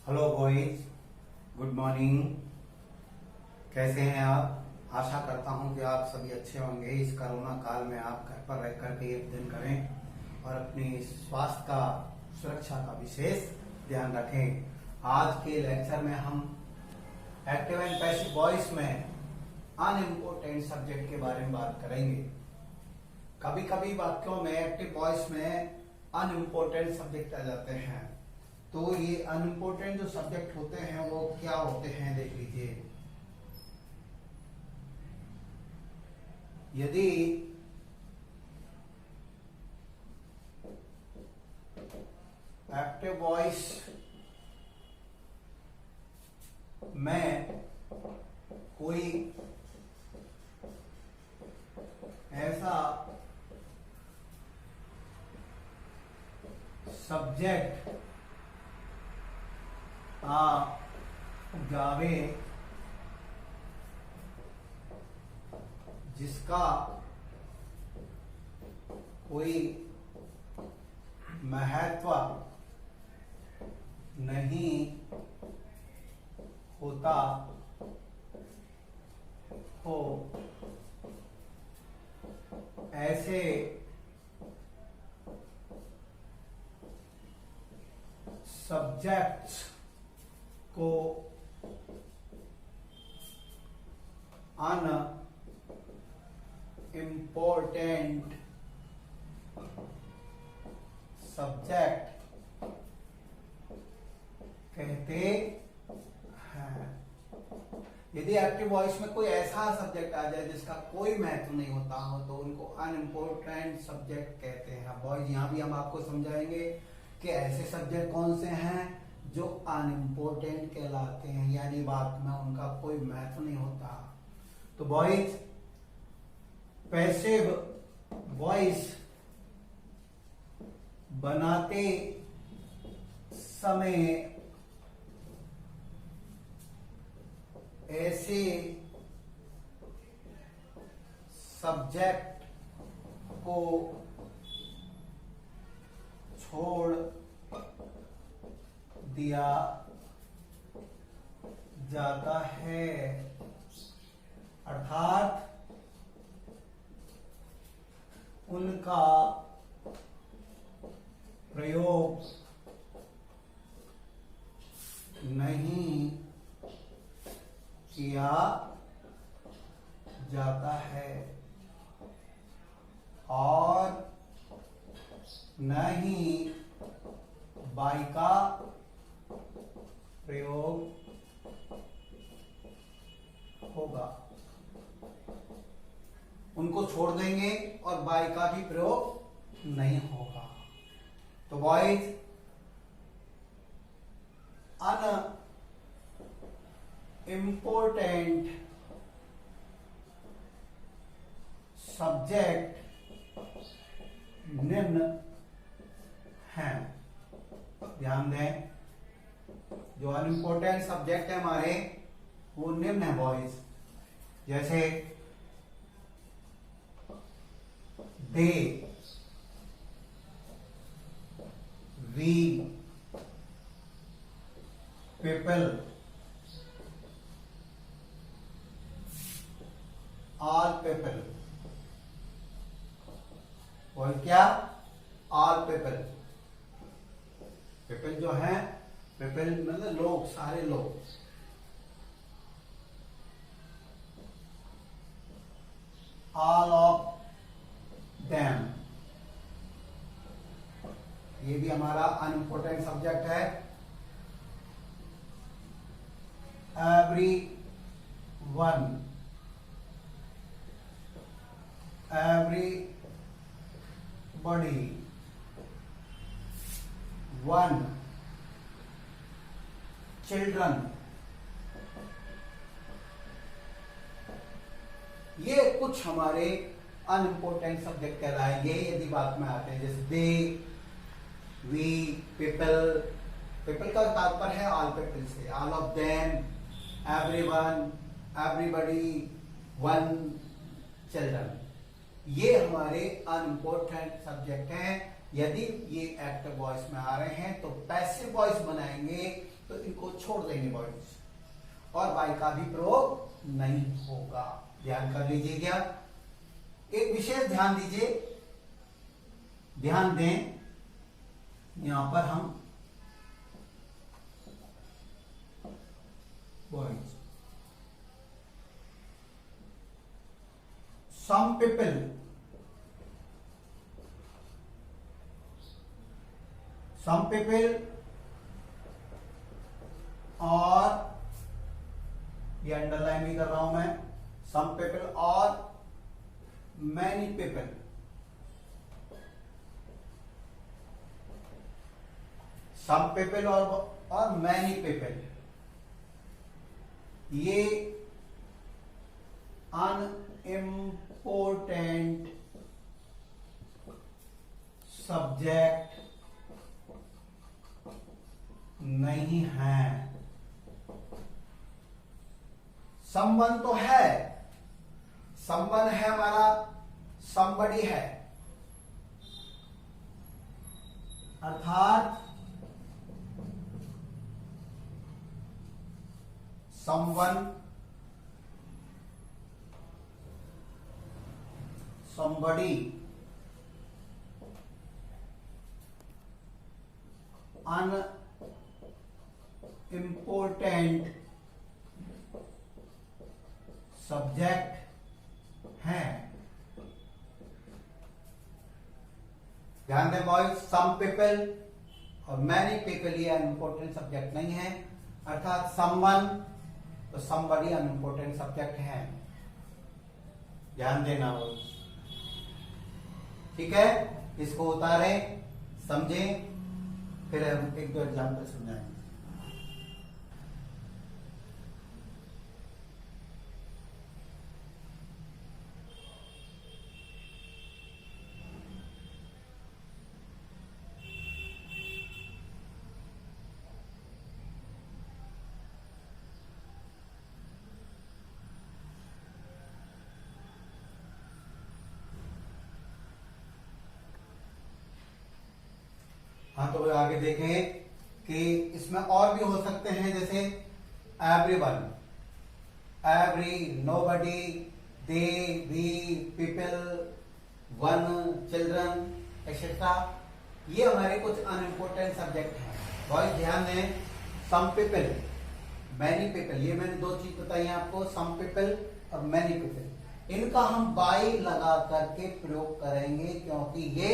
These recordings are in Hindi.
Hello boys, good morning. कैसे हैं आप? आशा करता हूं कि आप सभी अच्छे होंगे। इस कोरोना काल में आप घर पर रह करके अध्ययन करें और अपनी स्वास्थ्य का सुरक्षा का विशेष ध्यान रखें। आज के लेक्चर में हम एक्टिव एंड पैसिव वॉइस में अनइम्पोर्टेंट सब्जेक्ट के बारे में बात करेंगे। कभी कभी वाक्यों में एक्टिव वॉइस में अनइम्पोर्टेंट सब्जेक्ट आ जाते हैं, तो ये अनइम्पोर्टेंट जो सब्जेक्ट होते हैं वो क्या होते हैं देख लीजिए। यदि एक्टिव वॉइस में कोई ऐसा सब्जेक्ट आ जावे जिसका कोई महत्व नहीं होता हो, ऐसे सब्जेक्ट्स को अनइम्पोर्टेंट सब्जेक्ट कहते हैं। यदि एक्टिव वॉइस में कोई ऐसा सब्जेक्ट आ जाए जिसका कोई महत्व नहीं होता हो तो उनको अनइम्पोर्टेंट सब्जेक्ट कहते हैं। बॉयज, यहां भी हम आपको समझाएंगे कि ऐसे सब्जेक्ट कौन से हैं जो अनइम्पोर्टेंट कहलाते हैं, यानी वाक्य में उनका कोई महत्व नहीं होता। तो बॉयज, पैसिव वॉइस बनाते समय ऐसे सब्जेक्ट को छोड़ दिया जाता है, अर्थात उनका प्रयोग नहीं किया जाता है और न ही बाई का प्रयोग होगा। उनको छोड़ देंगे और बाई का भी प्रयोग नहीं होगा। तो बॉयज, अनइम्पोर्टेंट सब्जेक्ट निम्न हैं। ध्यान दें, जो अनइम्पोर्टेंट सब्जेक्ट है हमारे वो निम्न है बॉयज। जैसे दे, वी, पीपल, ऑल पीपल। और क्या? All people. पीपल जो है, पीपल मतलब लोग, सारे लोग। ऑल ऑफ देम, ये भी हमारा अनइम्पोर्टेंट सब्जेक्ट है। Every one, every body, one, children. ये कुछ हमारे अनइम्पोर्टेंट सब्जेक्ट कहलाएंगे यदि बात में आते हैं। जैसे दे, वी, पीपल। पीपल का तात्पर्य है ऑल पीपल से, all of them, everyone, everybody, one, children. ये हमारे अनइम्पोर्टेंट सब्जेक्ट हैं। यदि ये एक्टिव वॉइस में आ रहे हैं तो पैसिव वॉइस बनाएंगे तो इनको छोड़ देंगे बॉयज, और बाई का भी प्रयोग नहीं होगा। ध्यान कर लीजिएगा, एक विशेष ध्यान दीजिए, ध्यान दें, यहां पर हम बॉयज some people और ये अंडरलाइन भी कर रहा हूं मैं, some people और many people, some people और many people, ये अनइम्पोर्टेंट सब्जेक्ट नहीं है। संबंध तो है, संबंध है हमारा, somebody है, अर्थात someone, somebody, अनइम्पोर्टेंट सब्जेक्ट है। ध्यान दें बॉयज, सम पीपल और मैनी पीपल ये अनइम्पोर्टेंट सब्जेक्ट नहीं है, अर्थात समवन तो समबडी अनइम्पोर्टेंट सब्जेक्ट है। ध्यान देना बॉयज, ठीक है। इसको उतारें, समझें, फिर हम एक दो एग्जाम्पल समझाएंगे। हाँ, तो आगे देखें कि इसमें और भी हो सकते हैं, जैसे everyone, every, nobody, they, we, people, one, children etcetera, ये हमारे कुछ अनइम्पोर्टेंट सब्जेक्ट हैं। बॉयज ध्यान दें, सम पीपल, मैनी पीपल, ये मैंने दो चीज बताई हैं आपको, सम पीपल और मैनी पीपल, इनका हम बाई लगा करके प्रयोग करेंगे क्योंकि ये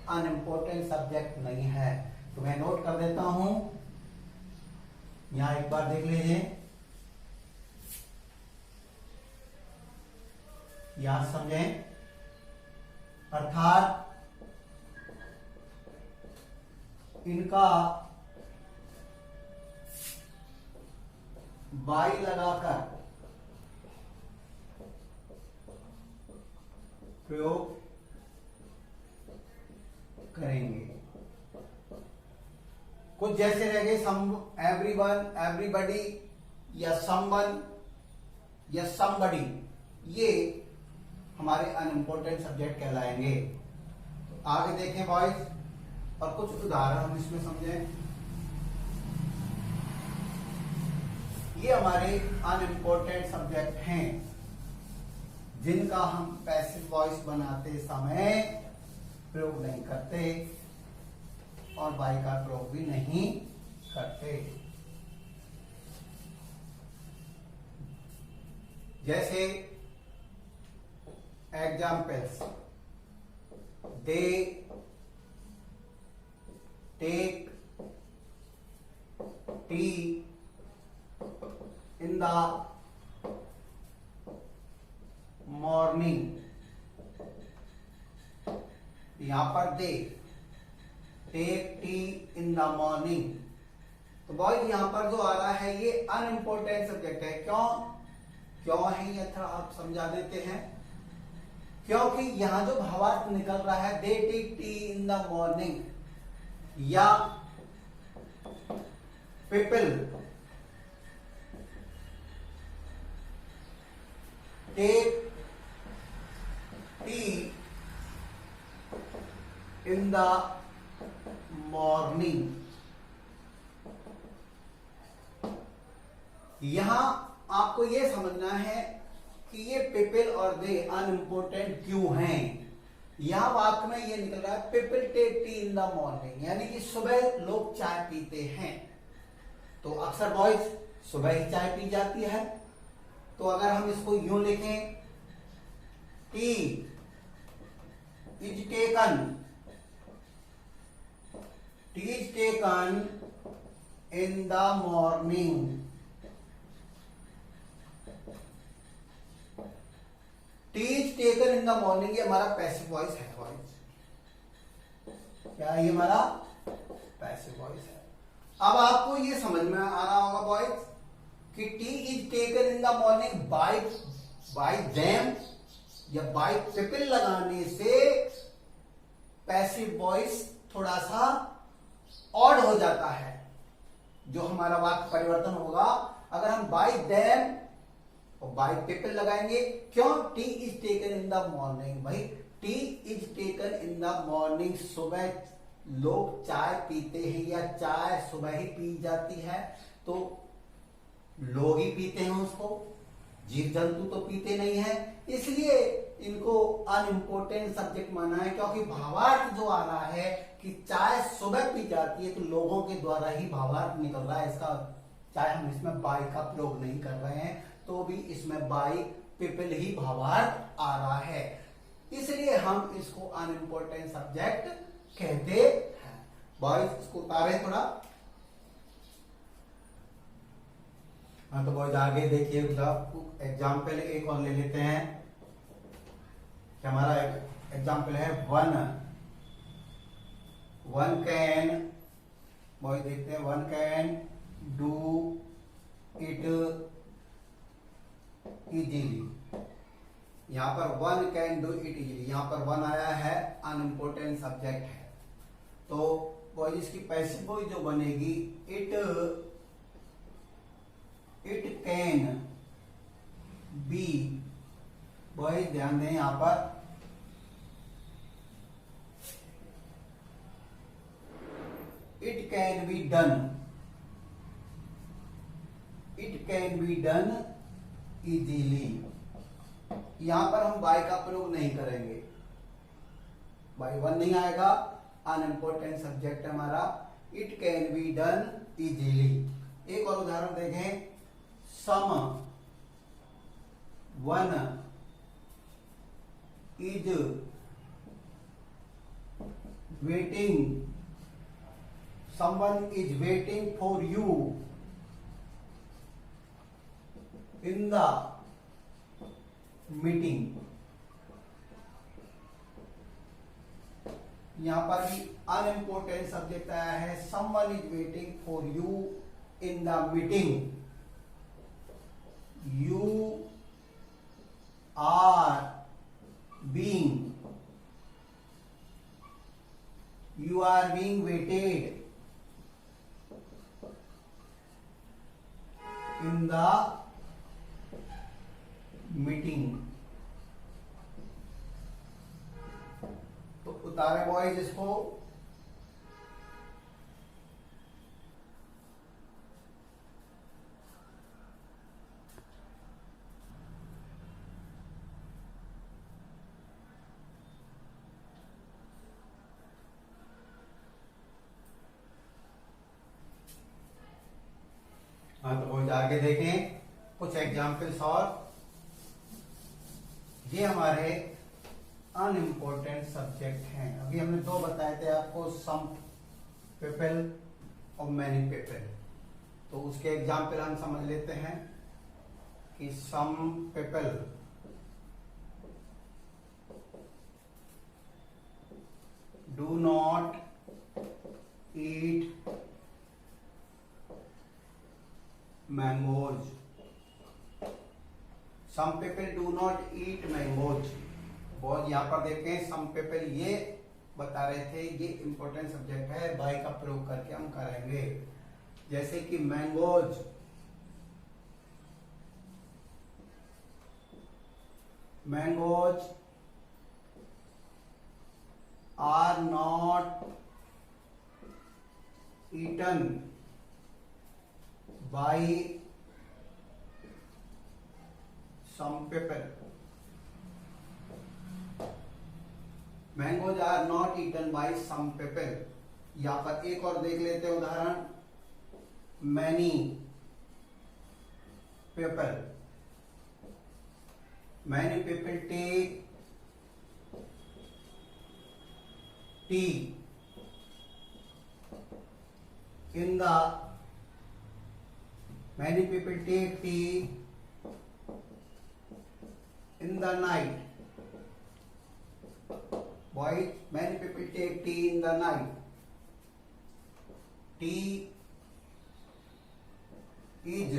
अनइम्पोर्टेंट सब्जेक्ट नहीं है। तो मैं नोट कर देता हूं, यहां एक बार देख लीजिए, यहां समझें, अर्थात इनका बाई लगाकर प्रयोग करेंगे। कुछ जैसे रह गए सम, एवरीवन, एवरीबडी या समवन या समबडी, ये हमारे अनइम्पोर्टेंट सब्जेक्ट कहलाएंगे। तो आगे देखें बॉयज, और कुछ उदाहरण हम इसमें समझें। ये हमारे अनइम्पोर्टेंट सब्जेक्ट हैं जिनका हम पैसिव वॉइस बनाते समय प्रयोग नहीं करते और बाई का प्रयोग भी नहीं करते। जैसे examples, they take tea in the morning, यहां पर they take tea in the morning. तो बॉयज यहां पर जो आ रहा है ये अनइम्पोर्टेंट सब्जेक्ट है। क्यों है ये, थोड़ा आप समझा देते हैं। क्योंकि यहां जो भावार्थ निकल रहा है, they take tea in the morning या people take tea in the morning, यहां आपको ये समझना है कि ये पीपल और दे अनइम्पोर्टेंट क्यों हैं। यहां वाक्य में ये निकल रहा है people take tea in the morning, यानी कि सुबह लोग चाय पीते हैं। तो अक्सर बॉयज सुबह ही चाय पी जाती है। तो अगर हम इसको यूं लिखें, T is taken, T is taken in the morning, T is taken in the morning, ये हमारा पैसिव वॉइस है बॉयज। क्या ये हमारा पैसिव वॉइस है। अब आपको ये समझ में आ रहा होगा बॉयज कि T is taken in the morning bye them या बाय पीपल लगाने से पैसिव वॉइस थोड़ा सा ऑड हो जाता है। जो हमारा वाक्य परिवर्तन होगा, अगर हम बाय देम और बाय पीपल लगाएंगे, क्यों? Tea is taken in the morning, भाई tea is taken in the morning, सुबह लोग चाय पीते हैं या चाय सुबह ही पी जाती है। तो लोग ही पीते हैं उसको, जीव जंतु तो पीते नहीं है, इसलिए इनको अनइम्पोर्टेंट सब्जेक्ट माना है। क्योंकि भावार्थ जो आ रहा है कि चाय सुबह पी जाती है, तो लोगों के द्वारा ही भावार्थ निकल रहा है इसका, चाहे हम इसमें बाय का प्रयोग नहीं कर रहे हैं तो भी इसमें बाय पीपल ही भावार्थ आ रहा है, इसलिए हम इसको अनइम्पोर्टेंट सब्जेक्ट कहते हैं। बॉयज इसको उतारे थोड़ा। हाँ तो बॉयज आगे देखिए, एग्जाम्पल एक और ले लेते हैं। हमारा एग्जाम्पल है वन कैन, बॉयज देखते हैं, one can do it easily. यहां पर one can do it easily, यहां पर वन आया है, अनइम्पोर्टेंट सब्जेक्ट है। तो बॉयज इसकी पैसिव वॉइस जो बनेगी, इट कैन बी, बॉयज ध्यान दें यहां पर, it can be done, it can be done easily. यहां पर हम बाय का प्रयोग नहीं करेंगे, बाय वन नहीं आएगा, अनइम्पोर्टेंट सब्जेक्ट है हमारा, it can be done easily. एक और उदाहरण देखें, someone is waiting, someone is waiting for you in the meeting। यहां पर भी अनइम्पोर्टेंट सब्जेक्ट आया है, someone is waiting for you in the meeting, you are being waited in the meeting। तो उतारे बॉयज इसको। हाँ तो बॉयज आगे देखें कुछ एग्जाम्पल्स और। ये हमारे अनइम्पोर्टेंट सब्जेक्ट हैं। अभी हमने दो बताए थे आपको, सम पीपल और मैनी पीपल। तो उसके एग्जाम्पल हम समझ लेते हैं कि some people do not eat mangoes, some people do not eat mangoes. बहुत यहां पर देखें, सम पीपल ये बता रहे थे, ये इंपॉर्टेंट सब्जेक्ट है, बाय का प्रयोग करके हम करेंगे। जैसे कि mangoes, mangoes are not eaten by some people. Mangoes are not eaten by some people. यहाँ पर एक और देख लेते हैं उदाहरण, many people. Many people take tea in the. Many people take tea in the night. Boys, many people take tea in the night. Tea is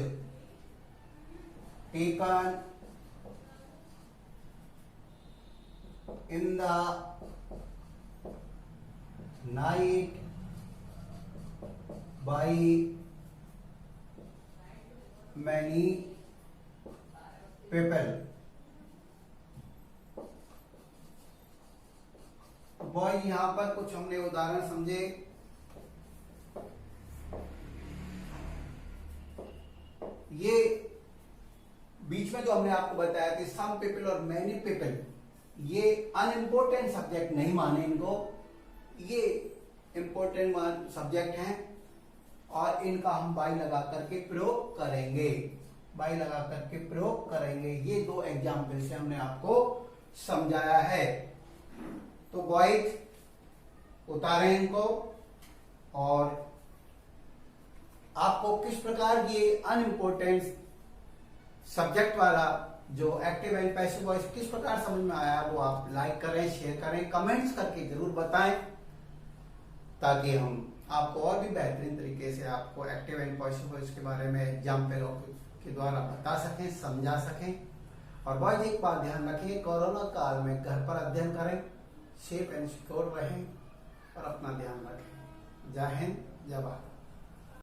taken in the night by many people. Boy यहां पर कुछ हमने उदाहरण समझे। ये बीच में जो हमने आपको बताया कि सम पीपल और मैनी पीपल, ये अनइम्पोर्टेंट सब्जेक्ट नहीं माने इनको, ये इंपॉर्टेंट सब्जेक्ट हैं और इनका हम बाई लगा करके प्रयोग करेंगे, बाई लगा करके प्रयोग करेंगे। ये दो एग्जाम्पल से हमने आपको समझाया है। तो बॉयज उतारें इनको, और आपको किस प्रकार ये अनइम्पोर्टेंट सब्जेक्ट वाला जो एक्टिव एंड पैसिव वॉइस किस प्रकार समझ में आया, वो आप लाइक करें, शेयर करें, कमेंट्स करके जरूर बताएं, ताकि हम आपको और भी बेहतरीन तरीके से आपको एक्टिव एंड पैसिव वॉइस के बारे में एग्जाम्पल के द्वारा बता सकें, समझा सकें। और बॉयज एक बात ध्यान रखें, कोरोना काल में घर पर अध्ययन करें, सेफ एंड सिक्योर रहें और अपना ध्यान रखें। जय हिंद, जय भारत।